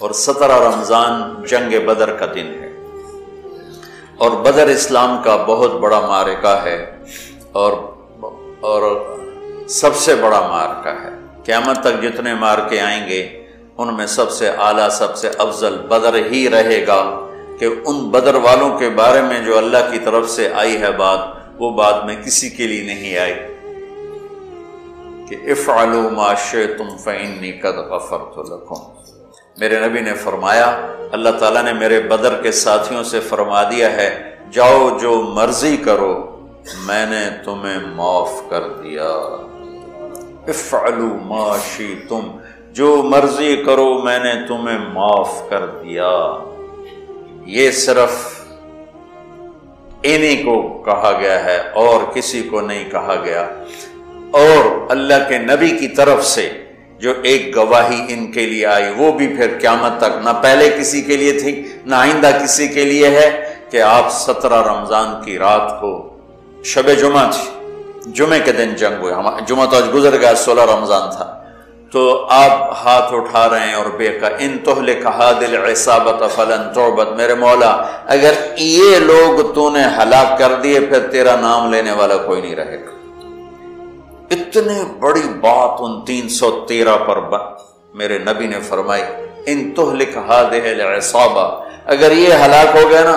اور 17 رمضان جنگ بدر کا دن ہے، اور بدر اسلام کا بہت بڑا معرکہ ہے اور سب سے بڑا معرکہ ہے۔ قیامت تک جتنے معرکے آئیں گے ان میں سب سے اعلیٰ، سب سے افضل بدر ہی رہے گا، کہ ان بدر والوں کے بارے میں جو اللہ کی طرف سے آئی ہے بات، وہ بعد میں کسی کے لیے نہیں آئی کہ افعلوا ما شئتم فإنی قد غفرت لکم۔ میرے نبی نے فرمایا، اللہ تعالیٰ نے میرے بدر کے ساتھیوں سے فرما دیا ہے، جاؤ جو مرضی کرو، میں نے تمہیں معاف کر دیا۔ افعلوا ما شئتم، جو مرضی کرو میں نے تمہیں معاف کر دیا۔ یہ صرف انہی کو کہا گیا ہے اور کسی کو نہیں کہا گیا، اور اللہ کے نبی کی طرف سے جو ایک گواہی ان کے لیے آئی، وہ بھی پھر قیامت تک نہ پہلے کسی کے لیے تھی نہ آئندہ کسی کے لیے ہے، کہ آپ 17 رمضان کی رات کو، شب جمعہ تھی، جمعے کے دن جنگ ہوئے، جمعہ تو آج گزر گیا، 16 رمضان تھا، تو آپ ہاتھ اٹھا رہے ہیں اور بے کا ان تہلک هذه العصابۃ فلن تعبد، میرے مولا اگر یہ لوگ تو نے ہلاک کر دیے پھر تیرا نام لینے والا کوئی نہیں رہے گا۔ اتنی بڑی بات ان 313 پر میرے نبی نے فرمائی، ان تہلک هذه العصابہ، اگر یہ ہلاک ہو گیا نا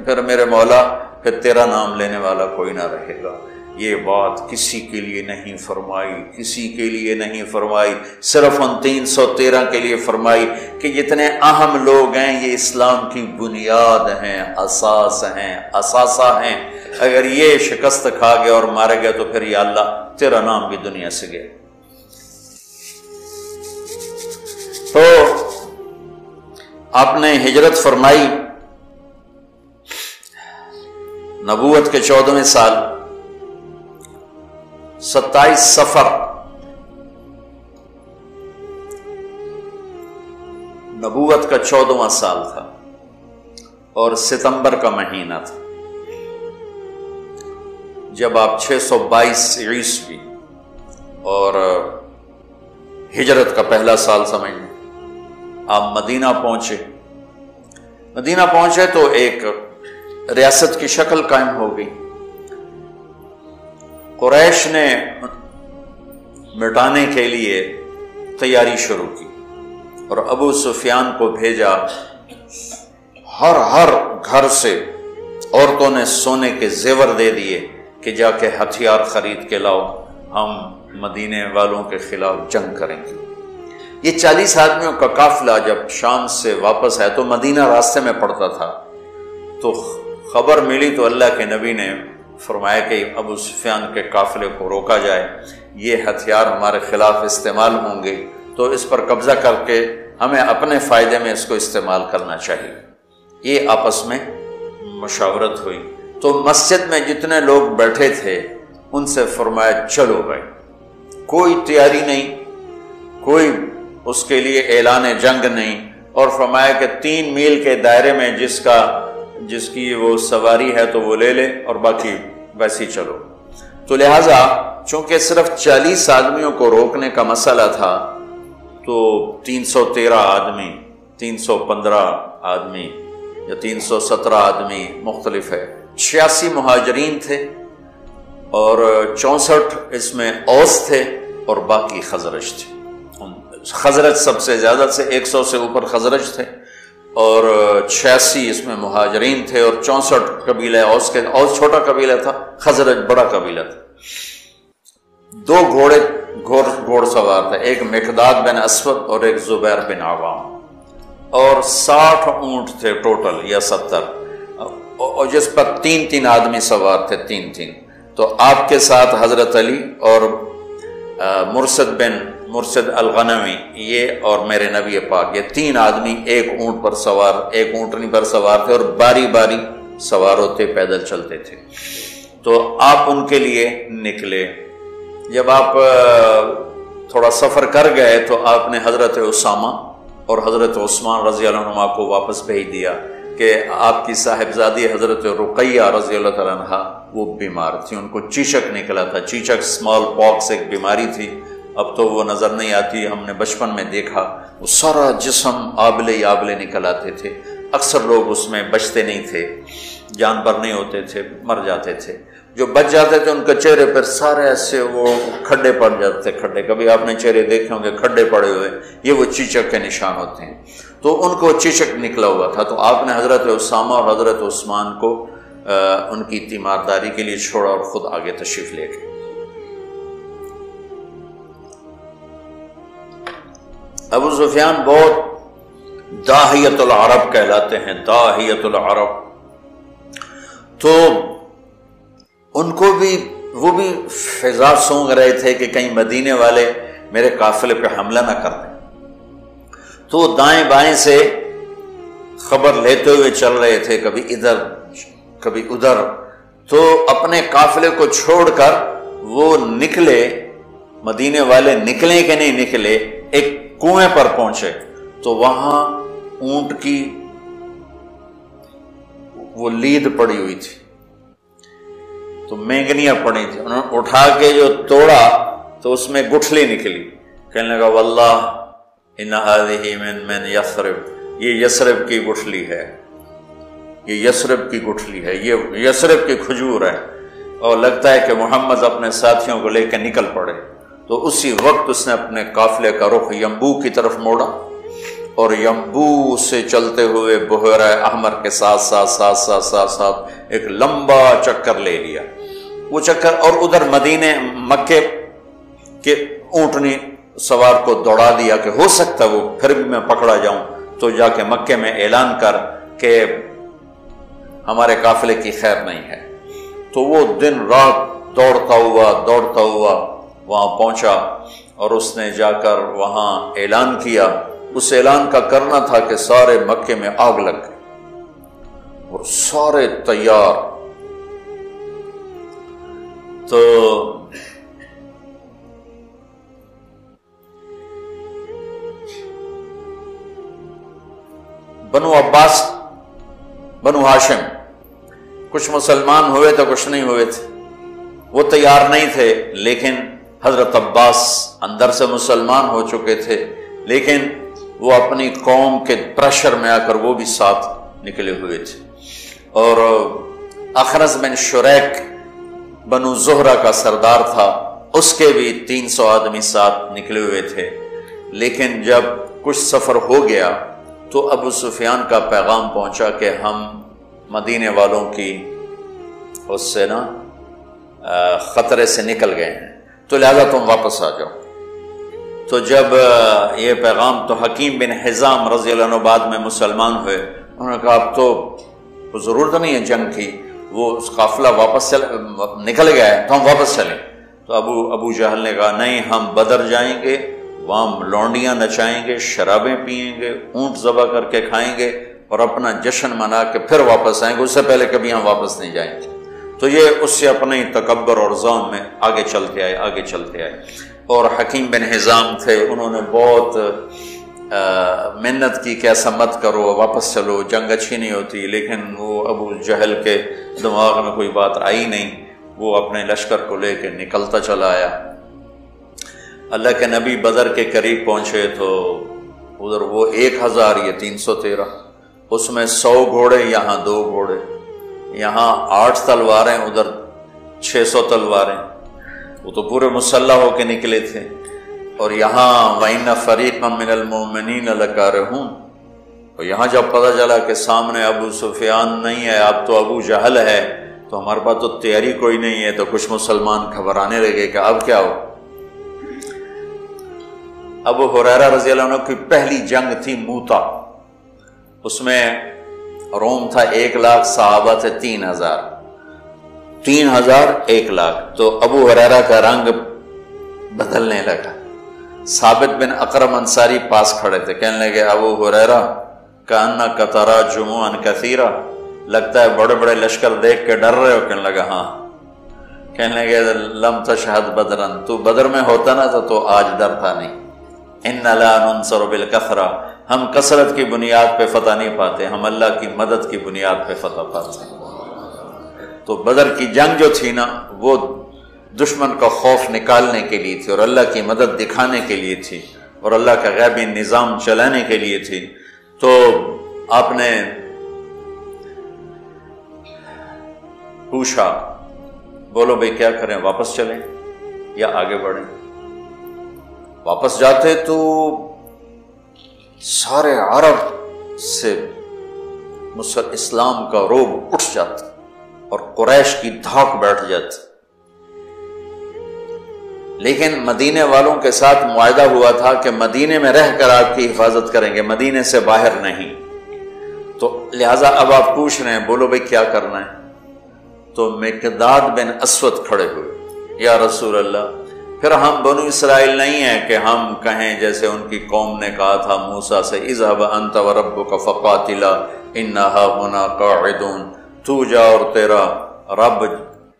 پھر میرے مولا پھر تیرا نام لینے والا کوئی نہ رہے گا۔ یہ بات کسی کے لیے نہیں فرمائی، کسی کے لیے نہیں فرمائی، صرف ان 313 کے لیے فرمائی کہ جتنے اہم لوگ ہیں یہ اسلام کی بنیاد ہیں، اساس ہیں، اثاثہ ہیں، اگر یہ شکست کھا گیا اور مارے گیا تو پھر یا اللہ تیرا نام بھی دنیا سے گیا۔ تو آپ نے ہجرت فرمائی نبوت کے 14ویں سال، 27 صفر نبوت کا 14واں سال تھا اور ستمبر کا مہینہ تھا، جب آپ 622 عیسوی اور ہجرت کا پہلا سال سمجھ لیں، آپ مدینہ پہنچے۔ مدینہ پہنچے تو ایک ریاست کی شکل قائم ہو گئی۔ قریش نے مٹانے کے لیے تیاری شروع کی اور ابو سفیان کو بھیجا، ہر گھر سے عورتوں نے سونے کے زیور دے دیے کہ جا کے ہتھیار خرید کے لاؤ، ہم مدینے والوں کے خلاف جنگ کریں گے۔ یہ 40 آدمیوں کا قافلہ جب شام سے واپس آئے تو مدینہ راستے میں پڑتا تھا، تو خبر ملی تو اللہ کے نبی نے فرمایا کہ ابو سفیان کے قافلے کو روکا جائے، یہ ہتھیار ہمارے خلاف استعمال ہوں گے تو اس پر قبضہ کر کے ہمیں اپنے فائدے میں اس کو استعمال کرنا چاہیے۔ یہ آپس میں مشاورت ہوئی تو مسجد میں جتنے لوگ بیٹھے تھے ان سے فرمایا چلو بھائی، کوئی تیاری نہیں، کوئی اس کے لیے اعلان جنگ نہیں، اور فرمایا کہ 3 میل کے دائرے میں جس کی وہ سواری ہے تو وہ لے لے اور باقی ویسے ہی چلو۔ تو لہٰذا چونکہ صرف 40 آدمیوں کو روکنے کا مسئلہ تھا تو 313 آدمی، 315 آدمی یا 317 آدمی مختلف ہے، 86 مہاجرین تھے اور 64 اس میں اوس تھے اور باقی خزرج تھے۔ خزرج سب سے زیادہ سے 100 سے اوپر خزرج تھے اور 86 اس میں مہاجرین تھے اور 64 قبیلہ اوس کے، اوس چھوٹا قبیلہ تھا، خزرج بڑا قبیلہ تھا۔ 2 گھوڑ سوار تھے، ایک مقداد بن اسود اور ایک زبیر بن عوام، اور 60 اونٹ تھے ٹوٹل یا 70، اور جس پر 3 آدمی سوار تھے، 3۔ تو آپ کے ساتھ حضرت علی اور مرسد الغنوی، یہ اور میرے نبی پاک، یہ 3 آدمی ایک اونٹ پر سوار، ایک اونٹنی پر سوار تھے اور باری باری سوار ہوتے پیدل چلتے تھے۔ تو آپ ان کے لیے نکلے۔ جب آپ تھوڑا سفر کر گئے تو آپ نے حضرت اسامہ اور حضرت عثمان رضی اللہ عنہ کو واپس بھیج دیا کہ آپ کی صاحبزادی حضرت رقیہ رضی اللہ تعالیٰ عنہ وہ بیمار تھی، ان کو چیچک نکلا تھا، چیچک اسمال پاکس ایک بیماری تھی، اب تو وہ نظر نہیں آتی، ہم نے بچپن میں دیکھا وہ سارا جسم آبلے ہی آبلے نکل آتے تھے، اکثر لوگ اس میں بچتے نہیں تھے، جانور نہیں ہوتے تھے، مر جاتے تھے، جو بچ جاتے تھے ان کے چہرے پر سارے ایسے وہ کھڈے پڑ جاتے تھے، کھڈے، کبھی آپ نے چہرے دیکھے ہوں گے کھڈے پڑے ہوئے، یہ وہ چیچک کے نشان ہوتے ہیں، تو ان کو چیچک نکلا ہوا تھا، تو آپ نے حضرت اسامہ اور حضرت عثمان کو ان کی تیمارداری کے لیے چھوڑا اور خود آگے تشریف لے گئے۔ ابو سفیان بہت داہیت العرب کہلاتے ہیں، داہیت العرب، تو ان کو بھی وہ بھی فضا سونگ رہے تھے کہ کہیں مدینے والے میرے قافلے پہ حملہ نہ کر دیں، تو دائیں بائیں سے خبر لیتے ہوئے چل رہے تھے، کبھی ادھر کبھی ادھر، تو اپنے قافلے کو چھوڑ کر وہ نکلے، مدینے والے نکلے کہ نہیں نکلے، ایک کنویں پر پہنچے تو وہاں اونٹ کی وہ لید پڑی ہوئی تھی، تو مینگنیاں پڑی تھی، انہوں نے اٹھا کے جو توڑا تو اس میں گٹھلی نکلی، کہنے لگا واللہ ان هذه من یثرب، یہ یثرب کی گٹھلی ہے، یہ یثرب کی گٹھلی ہے، یہ یثرب کی کھجور ہے، اور لگتا ہے کہ محمد اپنے ساتھیوں کو لے کے نکل پڑے، تو اسی وقت اس نے اپنے قافلے کا رخ ینبوع کی طرف موڑا اور ینبوع سے چلتے ہوئے بحیرہ احمر کے ساتھ ایک لمبا چکر لے لیا، وہ چکر، اور ادھر مدینے مکے کے اونٹنی سوار کو دوڑا دیا کہ ہو سکتا وہ پھر بھی میں پکڑا جاؤں، تو جا کے مکے میں اعلان کر کہ ہمارے قافلے کی خیر نہیں ہے، تو وہ دن رات دوڑتا ہوا وہاں پہنچا، اور اس نے جا کر وہاں اعلان کیا، اس اعلان کا کرنا تھا کہ سارے مکے میں آگ لگ گئی اور سارے تیار، تو بنو عباس، بنو ہاشم، کچھ مسلمان ہوئے تو کچھ نہیں ہوئے تھے، وہ تیار نہیں تھے، لیکن حضرت عباس اندر سے مسلمان ہو چکے تھے، لیکن وہ اپنی قوم کے پریشر میں آ کر وہ بھی ساتھ نکلے ہوئے تھے، اور اخرس بن شریک بنو زہرہ کا سردار تھا، اس کے بھی 300 آدمی ساتھ نکلے ہوئے تھے، لیکن جب کچھ سفر ہو گیا تو ابو سفیان کا پیغام پہنچا کہ ہم مدینے والوں کی اس سے نا خطرے سے نکل گئے ہیں، تو لہذا تم واپس آ جاؤ۔ تو جب یہ پیغام، تو حکیم بن حزام رضی اللہ عنہ بعد میں مسلمان ہوئے، انہوں نے کہا اب تو ضرورت نہیں ہے جنگ کی، وہ قافلہ واپس نکل گیا ہے تو ہم واپس چلیں، تو ابو جہل نے کہا نہیں، ہم بدر جائیں گے، وہاں لونڈیاں نچائیں گے، شرابیں پئیں گے، اونٹ ذبح کر کے کھائیں گے اور اپنا جشن منا کے پھر واپس آئیں گے، اس سے پہلے کبھی ہم واپس نہیں جائیں گے۔ تو یہ اس سے اپنے تکبر اور ظلم میں آگے چلتے آئے، اور حکیم بن حزام تھے، انہوں نے بہت محنت کی کہ ایسا مت کرو، واپس چلو، جنگ اچھی نہیں ہوتی، لیکن وہ ابو جہل کے دماغ میں کوئی بات آئی نہیں، وہ اپنے لشکر کو لے کے نکلتا چلا آیا۔ اللہ کے نبی بدر کے قریب پہنچے تو ادھر وہ 1000، یہ 313، اس میں 100 گھوڑے، یہاں 2 گھوڑے، یہاں 8 تلواریں، ادھر 600 تلواریں، وہ تو پورے مسلح ہو کے نکلے تھے، اور یہاں وَإِنَّ فَرِيقًا مِّنَ الْمُؤْمِنِينَ لَكَارِهُونَ، اور یہاں جب پتہ چلا کہ سامنے ابو سفیان نہیں ہے، اب تو ابو جہل ہے، تو ہمارے پاس تو تیاری کوئی نہیں ہے، تو کچھ مسلمان گھبرانے لگے کہ اب کیا ہو۔ ابو ہریرہ رضی اللہ عنہ کی پہلی جنگ تھی موتا، اس میں روم تھا 1 لاکھ، صحابہ تھے 3000، 1 لاکھ، تو ابو ہریرہ کا رنگ بدلنے لگا۔ ثابت بن اقرم انصاری پاس کھڑے تھے، کہنے لگے ابو ہریرہ کأنک تری جموعا کثیرا، لگتا ہے بڑے بڑے لشکر دیکھ کے ڈر رہے ہو؟ کہنے لگا ہاں۔ کہنے لگے لم تشہد بدرا، تو بدر میں ہوتا نہ تھا تو آج ڈرتا نہیں۔ ان لا ننصر بالکثرہ، ہم کثرت کی بنیاد پہ فتح نہیں پاتے، ہم اللہ کی مدد کی بنیاد پہ فتح پاتے ہیں۔ تو بدر کی جنگ جو تھی نا، وہ دشمن کا خوف نکالنے کے لیے تھی اور اللہ کی مدد دکھانے کے لیے تھی اور اللہ کا غیبی نظام چلانے کے لیے تھی۔ تو آپ نے پوچھا بولو بھئی کیا کریں، واپس چلیں یا آگے بڑھیں؟ واپس جاتے تو سارے عرب سے اسلام کا رعب اٹھ جاتا اور قریش کی دھاک بیٹھ جاتی، لیکن مدینے والوں کے ساتھ معاہدہ ہوا تھا کہ مدینے میں رہ کر آپ کی حفاظت کریں گے، مدینے سے باہر نہیں۔ تو لہٰذا اب آپ پوچھ رہے ہیں بولو بھئی کیا کرنا ہے؟ تو مقداد بن اسود کھڑے ہوئے، یا رسول اللہ پھر ہم بنو اسرائیل نہیں ہیں کہ ہم کہیں جیسے ان کی قوم نے کہا تھا موسیٰ سے اذهب انت وربک فقاتلا انا ہاہنا قاعدون، تو جا اور تیرا رب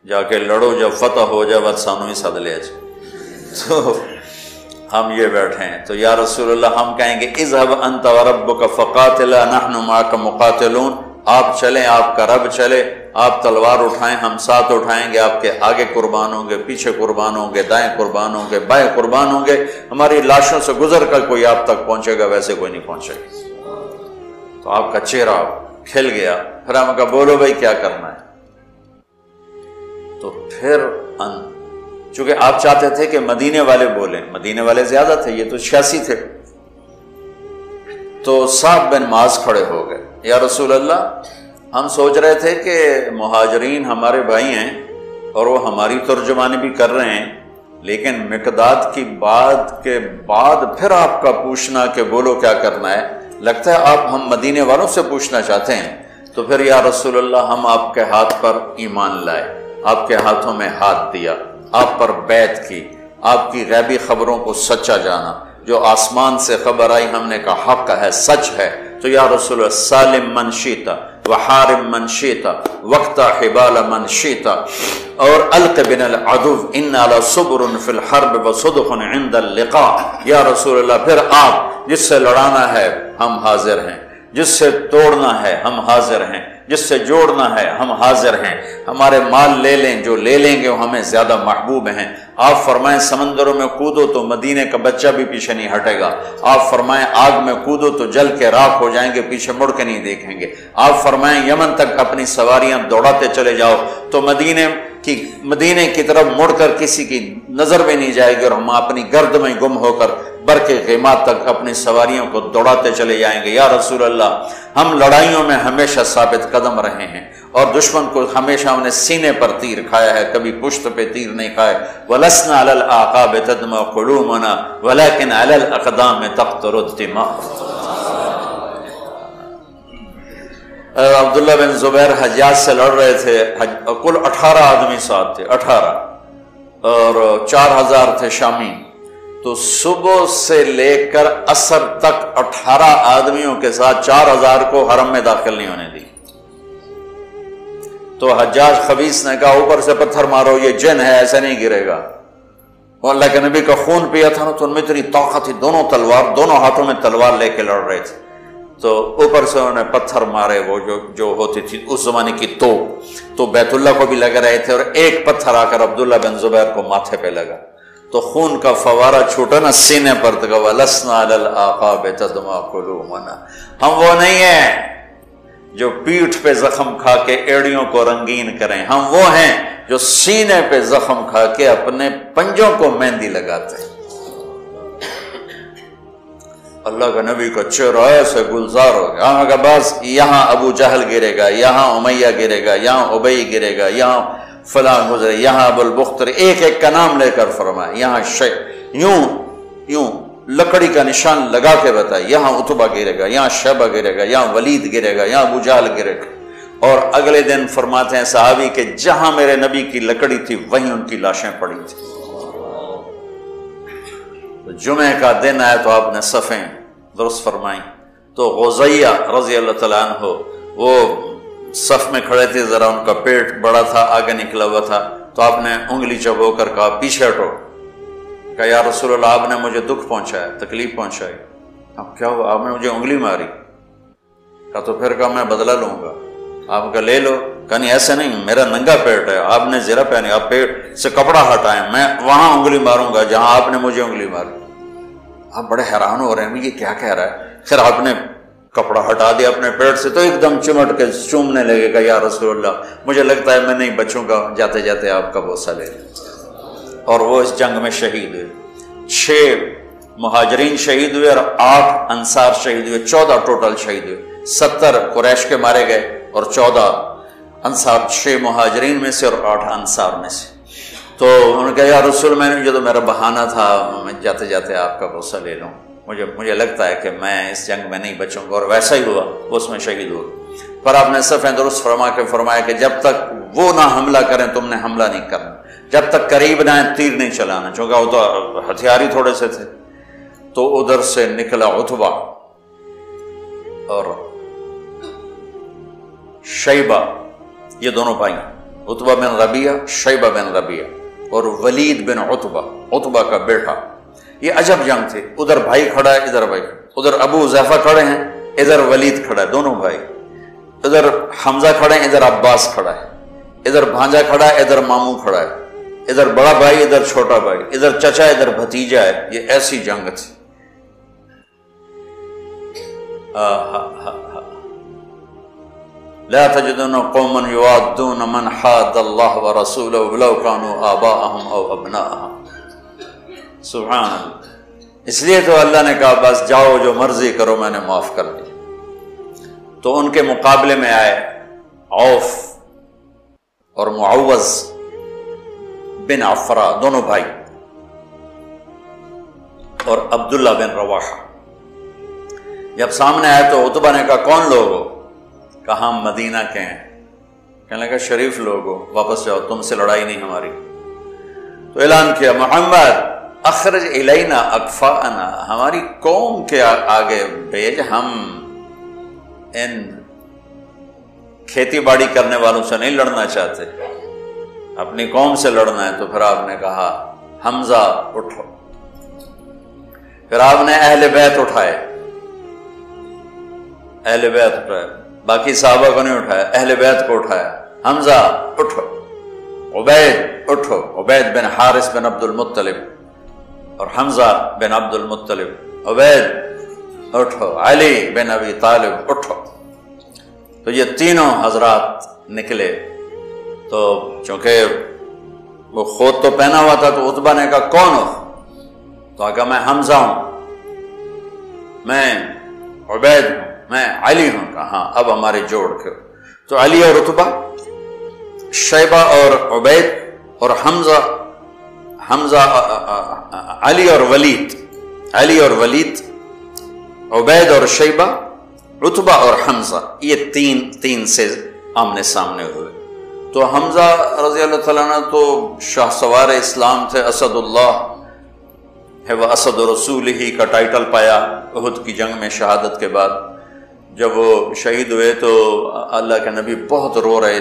جا کے لڑو، جب فتح ہو جائے بس سانو ہی سد لے جائے۔ تو ہم یہ بیٹھے ہیں، تو یا رسول اللہ ہم کہیں گے اذهب انت وربک فقاتلا نحن معک مقاتلون، آپ چلیں، آپ کا رب چلے، آپ تلوار اٹھائیں، ہم ساتھ اٹھائیں گے، آپ کے آگے قربان ہوں گے، پیچھے قربان ہوں گے، دائیں قربان ہوں گے، بائیں قربان ہوں گے، ہماری لاشوں سے گزر کر کوئی آپ تک پہنچے گا، ویسے کوئی نہیں پہنچے گا۔ تو آپ کا چہرہ کھل گیا، پھر ہم کہا بولو بھائی کیا کرنا ہے؟ تو پھر چونکہ آپ چاہتے تھے کہ مدینے والے بولیں، مدینے والے زیادہ تھے، یہ تو 86 تھے، تو صاحب بن معاذ کھڑے ہو گئے، یا رسول اللہ ہم سوچ رہے تھے کہ مہاجرین ہمارے بھائی ہیں اور وہ ہماری ترجمانی بھی کر رہے ہیں، لیکن مقداد کی بات کے بعد پھر آپ کا پوچھنا کہ بولو کیا کرنا ہے، لگتا ہے آپ ہم مدینے والوں سے پوچھنا چاہتے ہیں۔ تو پھر یا رسول اللہ ہم آپ کے ہاتھ پر ایمان لائے، آپ کے ہاتھوں میں ہاتھ دیا، آپ پر بیعت کی، آپ کی غیبی خبروں کو سچا جانا، جو آسمان سے خبر آئی ہم نے کہا حق ہے، سچ ہے۔ تو یا رسول اللہ سالم من شیتا وحارم من شیتا وقتا حبال من شیتا اور الق بن العدو ان علی صبر فی الحرب وصدق عند اللقاء، یا رسول اللہ پھر آپ جس سے لڑانا ہے ہم حاضر ہیں، جس سے توڑنا ہے ہم حاضر ہیں، جس سے جوڑنا ہے ہم حاضر ہیں، ہمارے مال لے لیں، جو لے لیں گے وہ ہمیں زیادہ محبوب ہیں۔ آپ فرمائیں سمندروں میں کودو تو مدینے کا بچہ بھی پیچھے نہیں ہٹے گا، آپ فرمائیں آگ میں کودو تو جل کے راکھ ہو جائیں گے، پیچھے مڑ کے نہیں دیکھیں گے، آپ فرمائیں یمن تک اپنی سواریاں دوڑاتے چلے جاؤ تو مدینے کی طرف مڑ کر کسی کی نظر بھی نہیں جائے گی، اور ہم اپنی گرد میں گم ہو کر برق غیمات تک اپنی سواریوں کو دوڑاتے چلے جائیں گے۔ یا رسول اللہ ہم لڑائیوں میں ہمیشہ ثابت قدم رہے ہیں اور دشمن کو ہمیشہ ہم نے سینے پر تیر کھایا ہے، کبھی پشت پہ تیر نہیں کھائے۔ وَلَسْنَا عَلَى الْأَعْقَابِ تَدْمَعُ قُلُوبُنَا وَلَكِنْ عَلَى الْأَقْدَامِ تَقْطُرُ الدِّمَاءُ۔ عبداللہ بن زبیر حجاج سے لڑ رہے تھے، کل 18 آدمی ساتھ تھے، 18 اور 4000 تھے شامی، تو صبح سے لے کر عصر تک 18 آدمیوں کے ساتھ 4000 کو حرم میں داخل نہیں ہونے دی۔ تو حجاج خبیث نے کہا اوپر سے پتھر مارو، یہ جن ہے، ایسے نہیں گرے گا۔ وہ اللہ کے نبی کا خون پیا تھا نا، تو ان میں اتنی طاقت تھی، دونوں ہاتھوں میں تلوار لے کے لڑ رہے تھے، تو اوپر سے انہوں نے پتھر مارے، وہ جو ہوتی تھی اس زمانے کی تو بیت اللہ کو بھی لگ رہے تھے، اور ایک پتھر آ کر عبداللہ بن زبیر کو ماتھے پہ لگا تو خون کا فوارہ چھوٹا نا سینے پر، تو کہا وَلَسْنَا عَلَى الْأَعْقَابِ تَدْمَعُ قُلُوبُنَا، ہم وہ نہیں ہیں جو پیٹھ پہ زخم کھا کے ایڑیوں کو رنگین کریں، ہم وہ ہیں جو سینے پہ زخم کھا کے اپنے پنجوں کو مہندی لگاتے ہیں۔ اللہ کا نبی کا چہرہ ایسے گلزار ہو گیا، ہم کہا بس یہاں ابو جہل گرے گا، یہاں امیہ گرے گا، یہاں ابئی گرے گا، یہاں فلاں گزرے، یہاں ابو البختر، ایک ایک کا نام لے کر فرمائے، یہاں یوں لکڑی کا نشان لگا کے بتائے، یہاں عتبہ گرے گا، یہاں شیبہ گرے گا، یہاں ولید گرے گا، یہاں ابو جہل گرے گا۔ اور اگلے دن فرماتے ہیں صحابی کہ جہاں میرے نبی کی لکڑی تھی وہیں ان کی لاشیں پڑی تھی۔ جمعہ کا دن آیا تو آپ نے صفیں درست فرمائیں، تو غزیہ رضی اللہ تعالیٰ عنہ وہ صف میں کھڑے تھے، ذرا ان کا پیٹ بڑا تھا، آگے نکلا ہوا تھا، تو آپ نے انگلی چبو کر کہا پیچھے ہٹو، کہا یا رسول اللہ آپ نے مجھے دکھ پہنچایا، تکلیف پہنچائی، اب کیا ہوا؟ آپ نے مجھے انگلی ماری، کہا تو پھر کہا میں بدلہ لوں گا، آپ کا لے لو، کہا نہیں ایسے نہیں، میرا ننگا پیٹ ہے، آپ نے زرہ پہنی، آپ پیٹ سے کپڑا ہٹائیں، میں وہاں انگلی ماروں گا جہاں آپ نے مجھے انگلی ماری۔ آپ بڑے حیران ہو رہے ہیں یہ کیا کہہ رہا ہے۔ پھر آپ نے کپڑا ہٹا دیا اپنے پیٹ سے تو ایک دم چمٹ کے چومنے لگے گا، یا رسول اللہ مجھے لگتا ہے میں نہیں بچوں گا، جاتے جاتے آپ کا بوسہ لے لیں۔ اور وہ اس جنگ میں شہید ہوئے، 6 مہاجرین شہید ہوئے اور 8 انصار شہید ہوئے، 14 ٹوٹل شہید ہوئے۔ 70 قریش کے مارے گئے اور 14 انصار، 6 مہاجرین میں سے اور 8 انصار میں سے۔ تو انہوں نے کہا یا رسول میں نے جو میرا بہانہ تھا میں جاتے جاتے آپ کا بوسہ لے لوں، مجھے لگتا ہے کہ میں اس جنگ میں نہیں بچوں گا، اور ویسا ہی ہوا، وہ اس میں شہید ہوا۔ پر آپ نے صفیں درست فرمایا کہ جب تک وہ نہ حملہ کریں تم نے حملہ نہیں کرنا، جب تک قریب نہ آئیں تیر نہیں چلانا، چونکہ وہ تو ہتھیار ہی تھوڑے سے تھے۔ تو ادھر سے نکلا عتبہ اور شیبہ، یہ دونوں بھائی، عتبہ بن ربیعہ، شیبہ بن ربیعہ، اور ولید بن عتبہ کا بیٹا۔ یہ عجب جنگ تھی، ادھر بھائی کھڑا ہے ادھر بھائی، ادھر ابو حذیفہ کھڑے ہیں ادھر ولید کھڑا ہے، دونوں بھائی، ادھر حمزہ کھڑے ہیں ادھر عباس کھڑا ہے، ادھر بھانجا کھڑا ہے ادھر ماموں کھڑا ہے، ادھر بڑا بھائی ادھر چھوٹا بھائی، ادھر چچا ادھر بھتیجا ہے۔ یہ ایسی جنگ تھی۔ لا تجدن قوما يوادون من حاد الله ورسوله ولو كانوا آباءهم او ابناءهم۔ سبحان اللہ۔ اس لیے تو اللہ نے کہا بس جاؤ جو مرضی کرو میں نے معاف کر دیا۔ تو ان کے مقابلے میں آئے عوف اور معوذ بن عفرا، دونوں بھائی، اور عبداللہ بن رواحہ۔ جب سامنے آئے تو عتبہ نے کہا کون لوگ ہو؟ کہا ہم مدینہ کے ہیں۔ کہنے لگا شریف لوگ ہو، واپس جاؤ، تم سے لڑائی نہیں ہماری۔ تو اعلان کیا محمد اخرج الینا اکفاءنا، ہماری قوم کے آگے بھیج، ہم ان کھیتی باڑی کرنے والوں سے نہیں لڑنا چاہتے، اپنی قوم سے لڑنا ہے۔ تو پھر آپ نے کہا حمزہ اٹھو، پھر آپ نے اہل بیت اٹھائے، اہل بیت اٹھائے، باقی صحابہ کو نہیں اٹھایا، اہل بیت کو اٹھایا۔ حمزہ اٹھو، عبید اٹھو، عبید بن حارث بن عبد المطلب، اور حمزہ بن عبد المطلب، عبید اٹھو، علی بن ابی طالب اٹھو۔ تو یہ تینوں حضرات نکلے۔ تو چونکہ وہ خود تو پہنا ہوا تھا تو عتبہ نے کہا کون ہو؟ تو کہا میں حمزہ ہوں، میں عبید ہوں، میں علی ہوں۔ کہا ہاں اب ہمارے جوڑ کے۔ تو علی اور عتبہ، شیبہ اور عبید، اور حمزہ علی اور ولید، عبید اور شیبہ، عتبہ اور حمزہ، یہ تین سے آمنے سامنے ہوئے۔ تو حمزہ رضی اللہ تعالیٰ عنہ تو شاہ سوار اسلام تھے، اسد اللہ ہے وہ اسد رسول ہی کا ٹائٹل پایا احد کی جنگ میں شہادت کے بعد۔ جب وہ شہید ہوئے تو اللہ کے نبی بہت رو رہے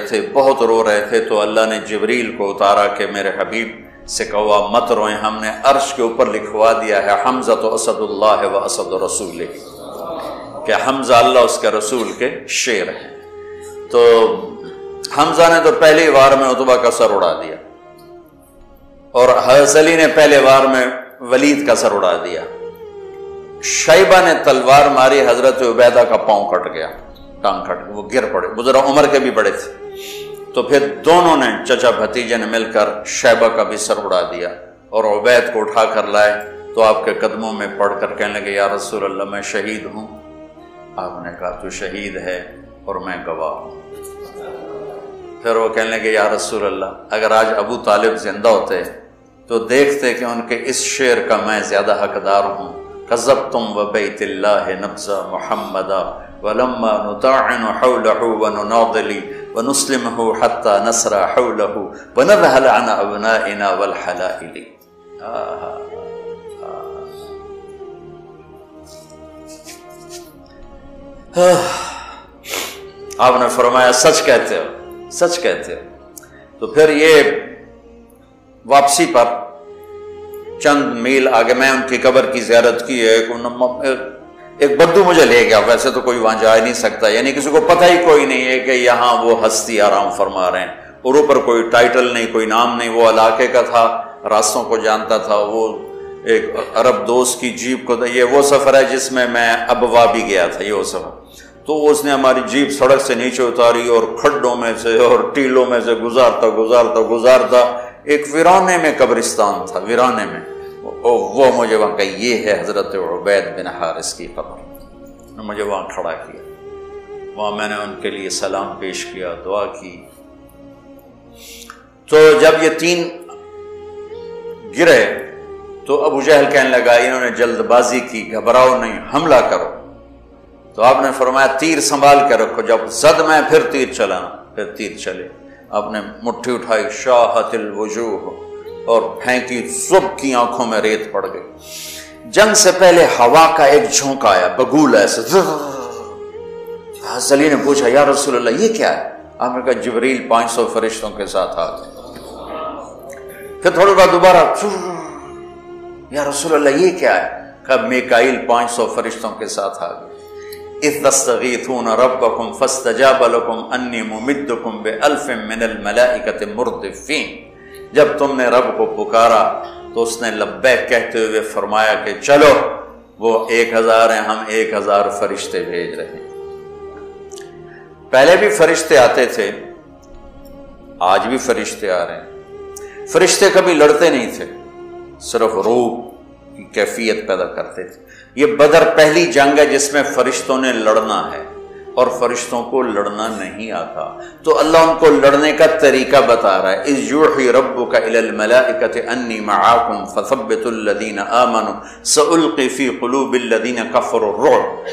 تھے تو اللہ نے جبریل کو اتارا کہ میرے حبیب سے کہا مت روئیں، ہم نے عرش کے اوپر لکھوا دیا ہے حمزہ تو اسد اللہ و اسد رسول ہی، کہ حمزہ اللہ اس کے رسول کے شیر ہیں۔ تو حمزہ نے تو پہلی وار میں عتبہ کا سر اڑا دیا، اور حضرت علی نے پہلے وار میں ولید کا سر اڑا دیا۔ شیبہ نے تلوار ماری، حضرت عبیدہ کا پاؤں کٹ گیا، ٹانگ کٹ گیا، وہ گر پڑے، بزرگ عمر کے بھی بڑے تھے۔ تو پھر دونوں نے چچا بھتیجے نے مل کر شیبہ کا بھی سر اڑا دیا، اور عبید کو اٹھا کر لائے تو آپ کے قدموں میں پڑھ کر کہنے لگے یا رسول اللہ میں شہید ہوں۔ آپ نے کہا تو شہید ہے اور میں گواہ ہوں۔ پھر وہ کہنے لگے یا رسول اللہ اگر آج ابو طالب زندہ ہوتے تو دیکھتے کہ ان کے اس شعر کا میں زیادہ حقدار ہوں، کذبتم وبیت اللہ نبذ محمدا ولما نطاعن حولہ ونناضل ونسلمہ حتی نسرى حولہ ونذهل عن ابنائنا والحلائل۔ آپ نے فرمایا سچ کہتے ہو، سچ کہتے ہو۔ تو پھر یہ واپسی پر چند میل آگے میں ان کی قبر کی زیارت کی ہے، ایک بدو مجھے لے گیا، ویسے تو کوئی وہاں جا نہیں سکتا، یعنی کسی کو پتہ ہی کوئی نہیں ہے کہ یہاں وہ ہستی آرام فرما رہے ہیں، اور اوپر کوئی ٹائٹل نہیں، کوئی نام نہیں، وہ علاقے کا تھا، راستوں کو جانتا تھا، وہ ایک عرب دوست کی جیپ کو، یہ وہ سفر ہے جس میں میں ابوا بھی گیا تھا، یہ وہ سفر، تو اس نے ہماری جیپ سڑک سے نیچے اتاری اور کھڈوں میں سے اور ٹیلوں میں سے گزارتا ایک ویرانے میں قبرستان تھا، ویرانے میں، وہ مجھے وہاں کہا یہ ہے حضرت عبید بن حارث کی قبر، مجھے وہاں کھڑا کیا، وہاں میں نے ان کے لیے سلام پیش کیا، دعا کی۔ تو جب یہ تین گرے تو ابو جہل کہنے لگا انہوں نے جلد بازی کی، گھبراؤ نہیں، حملہ کرو، تو آپ نے فرمایا تیر سنبھال کے رکھو، جب زد میں پھر تیر چلانا، پھر تیر چلے، آپ نے مٹھی اٹھائی، شاہت الوجوہ، اور پھینکی، سب کی آنکھوں میں ریت پڑ گئی۔ جنگ سے پہلے ہوا کا ایک جھونکا آیا، بگول ایسے، حضرت علی نے پوچھا یا رسول اللہ یہ کیا ہے؟ آپ نے کہا جبریل 500 فرشتوں کے ساتھ آ گئے۔ پھر تھوڑی بار دوبارہ، یا رسول اللہ یہ کیا ہے؟ کہا میکائیل 500 فرشتوں کے ساتھ آ گئے۔ اذ تستغیثون ربکم فاستجاب لکم انی ممدکم بألف من الملائکۃ مردفین، جب تم نے رب کو پکارا تو اس نے لبیک کہتے ہوئے فرمایا کہ چلو، وہ 1000 ہیں، ہم 1000 فرشتے بھیج رہے ہیں۔ پہلے بھی فرشتے آتے تھے، آج بھی فرشتے آ رہے ہیں۔ فرشتے کبھی لڑتے نہیں تھے، صرف روح کی کیفیت پیدا کرتے تھے۔ یہ بدر پہلی جنگ ہے جس میں فرشتوں نے لڑنا ہے، اور فرشتوں کو لڑنا نہیں آتا، تو اللہ ان کو لڑنے کا طریقہ بتا رہا ہے۔ اذ یوحی ربک الی الملائکۃ انی معاکم فثبتوا الذین آمنوا سألقی فی قلوب الذین کفروا الرعب۔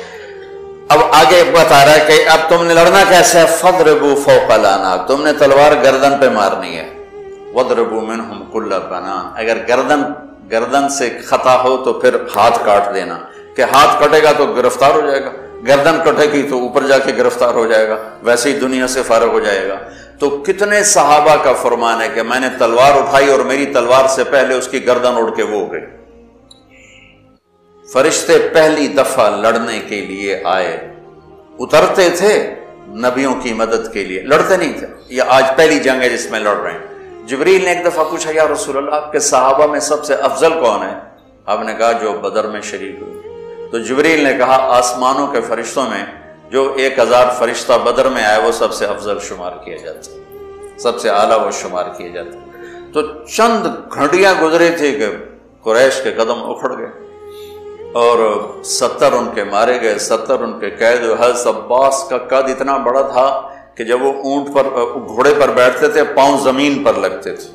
اب آگے بتا رہا ہے کہ اب تم نے لڑنا کیسے ہے، فضربوا فوق الاناق، تم نے تلوار گردن پہ مارنی ہے، وضربوا منہم کل بنان، اگر گردن سے خطا ہو تو پھر ہاتھ کاٹ دینا، کہ ہاتھ کٹے گا تو گرفتار ہو جائے گا، گردن کٹے گی تو اوپر جا کے گرفتار ہو جائے گا، ویسے ہی دنیا سے فارغ ہو جائے گا۔ تو کتنے صحابہ کا فرمان ہے کہ میں نے تلوار اٹھائی اور میری تلوار سے پہلے اس کی گردن اڑ کے وہ گئی۔ فرشتے پہلی دفعہ لڑنے کے لیے آئے، اترتے تھے نبیوں کی مدد کے لیے، لڑتے نہیں تھے۔ یہ آج پہلی جنگ ہے جس میں لڑ رہے ہیں۔ جبریل نے ایک دفعہ پوچھا یا رسول اللہ آپ کے صحابہ میں سب سے افضل کون ہے؟ آپ نے کہا جو بدر میں شریک ہوئے۔ تو جبریل نے کہا آسمانوں کے فرشتوں میں جو 1000 فرشتہ بدر میں آئے وہ سب سے افضل شمار کیا جاتا ہے، سب سے اعلیٰ وہ شمار کیا جاتا ہے۔ تو چند گھنٹیاں گزرے تھے کہ قریش کے قدم اکھڑ گئے اور 70 ان کے مارے گئے، 70 ان کے قید ہوئے۔ حضرت عباس کا قد اتنا بڑا تھا کہ جب وہ اونٹ پر گھوڑے پر بیٹھتے تھے پاؤں زمین پر لگتے تھے،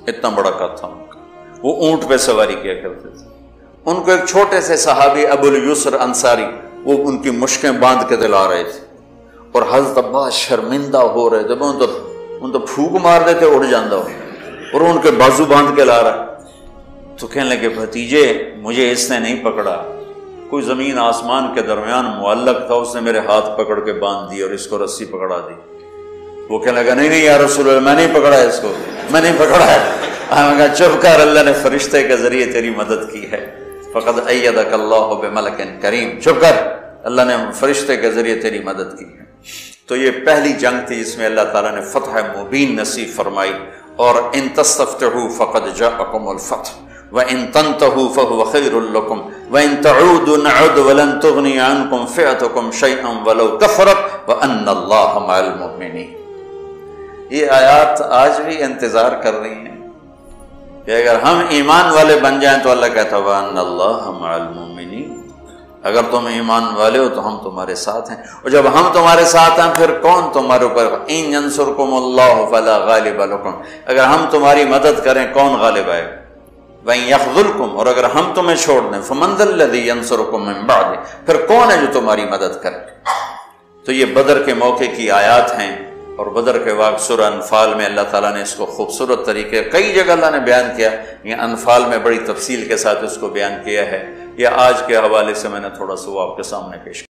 اتنا بڑا قد تھا ان کا، وہ اونٹ پہ سواری کیا کرتے تھے۔ ان کو ایک چھوٹے سے صحابی ابو الیسر انصاری وہ ان کی مشکیں باندھ کے دلا رہے تھے، اور حضرت عباس شرمندہ ہو رہے تھے، ان تو پھونک مار دیتے اڑ جاندہ ہو، اور ان کے بازو باندھ کے لا رہا۔ تو کہنے لگے بھتیجے مجھے اس نے نہیں پکڑا، کوئی زمین آسمان کے درمیان معلق تھا، اس نے میرے ہاتھ پکڑ کے باندھ دی اور اس کو رسی پکڑا دی۔ وہ کہنے لگا نہیں یا رسول اللہ میں نہیں پکڑا ہے اس کو، میں نہیں پکڑا ہے۔ ہم کہا چپ کر، اللہ نے فرشتے کے ذریعے تیری مدد کی ہے، فقد ایدک اللہ بملک کریم، چپ کر، اللہ نے فرشتے کے ذریعے تیری مدد کی ہے۔ تو یہ پہلی جنگ تھی جس میں اللہ تعالیٰ نے فتح مبین نصیب فرمائی، اور ان تستفتحوا فقد جاءکم الفتح وَإِن تَنْتَهُوا فَهُوَ خَيْرٌ لَكُمْ وَإِن تَعُودُوا نَعُدْ وَلَن تُغْنِيَ عَنْكُمْ فِئَتُكُمْ شَيْئًا وَلَوْ كَثُرَتْ وَأَنَّ اللَّهَ مَعَ الْمُؤْمِنِينَ۔ یہ آیات آج بھی انتظار کر رہی ہیں کہ اگر ہم ایمان والے بن جائیں تو اللہ کہتا ہے وَأَنَّ اللَّهَ مَعَ الْمُؤْمِنِينَ، اگر تم ایمان والے ہو تو ہم تمہارے ساتھ ہیں، اور جب ہم تمہارے ساتھ ہیں پھر کون تمہارے اوپر؟ إِن يَنْصُرْكُمُ اللَّهُ فَلَا غَالِبَ لَكُمْ، اگر ہم تمہاری مدد کریں کون غالب آئے؟ وَإِن يَخْذُلْكُمْ، اور اگر ہم تمہیں چھوڑ دیں فَمَنْ ذَا الَّذِي يَنْصُرُكُمْ مِنْ بَعْدِهِ، پھر کون ہے جو تمہاری مدد کرے؟ تو یہ بدر کے موقع کی آیات ہیں، اور بدر کے واقع سورہ انفال میں اللہ تعالیٰ نے اس کو خوبصورت طریقے کئی جگہ اللہ نے بیان کیا، یہ انفال میں بڑی تفصیل کے ساتھ اس کو بیان کیا ہے۔ یہ آج کے حوالے سے میں نے تھوڑا سا وہ آپ کے سامنے پیش کیا۔